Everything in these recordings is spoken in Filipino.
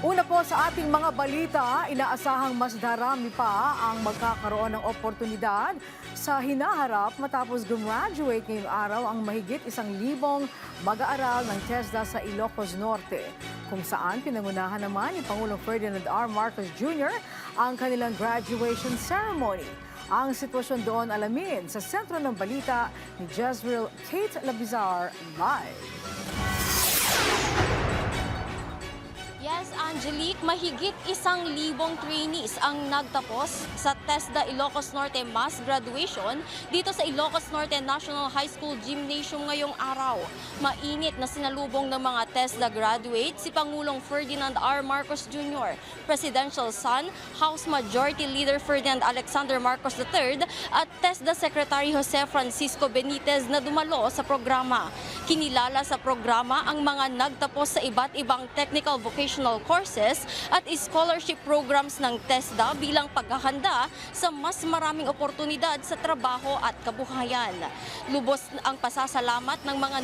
Una po sa ating mga balita, inaasahang mas darami pa ang magkakaroon ng oportunidad sa hinaharap matapos gumraduate ngayong araw ang mahigit 1,000 mag-aaral ng TESDA sa Ilocos Norte, kung saan pinangunahan naman ni Pangulong Ferdinand R. Marcos Jr. ang kanilang graduation ceremony. Ang sitwasyon doon alamin sa sentro ng balita ni Jezreel Kate Labizar live. Yes, Angelique, mahigit 1,000 trainees ang nagtapos sa TESDA Ilocos Norte Mass Graduation dito sa Ilocos Norte National High School Gymnasium ngayong araw. Mainit na sinalubong ng mga TESDA graduates si Pangulong Ferdinand R. Marcos Jr., Presidential son, House Majority Leader Ferdinand Alexander Marcos III at TESDA Secretary Jose Francisco Benitez na dumalo sa programa. Kinilala sa programa ang mga nagtapos sa iba't ibang technical vocational courses at scholarship programs ng TESDA bilang paghahanda sa mas maraming oportunidad sa trabaho at kabuhayan. Lubos ang pasasalamat ng mga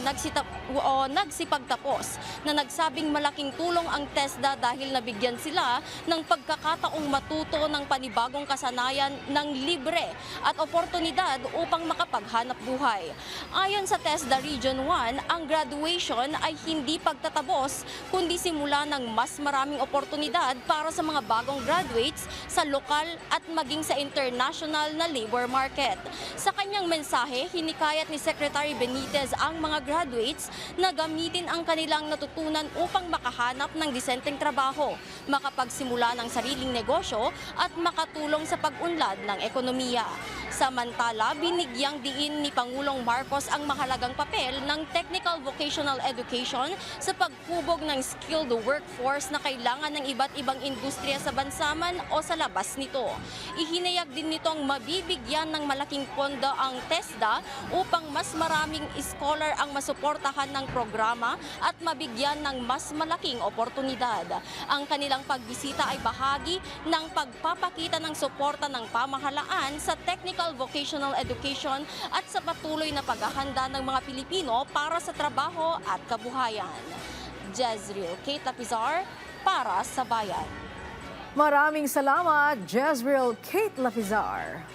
nagsipagtapos na nagsabing malaking tulong ang TESDA dahil nabigyan sila ng pagkakataong matuto ng panibagong kasanayan ng libre at oportunidad upang makapaghanap buhay. Ayon sa TESDA Region 1, ang graduation ay hindi pagtatapos kundi simula ng mas maraming oportunidad para sa mga bagong graduates sa lokal at maging sa international na labor market. Sa kanyang mensahe, hinikayat ni Secretary Benitez ang mga graduates na gamitin ang kanilang natutunan upang makahanap ng disenteng trabaho, makapagsimula ng sariling negosyo at makatulong sa pag-unlad ng ekonomiya. Samantala, binigyang diin ni Pangulong Marcos ang mahalagang papel ng technical vocational education sa paghubog ng skilled workforce na kailangan ng iba't ibang industriya sa bansaman o sa labas nito. Ihinayag din nitong mabibigyan ng malaking pondo ang TESDA upang mas maraming scholar ang masuportahan ng programa at mabigyan ng mas malaking oportunidad. Ang kanilang pagbisita ay bahagi ng pagpapakita ng suporta ng pamahalaan sa technical vocational education at sa patuloy na paghahanda ng mga Pilipino para sa trabaho at kabuhayan. Jezreel Kate Lapizar para sa Bayan. Maraming salamat, Jezreel Kate Lapizar.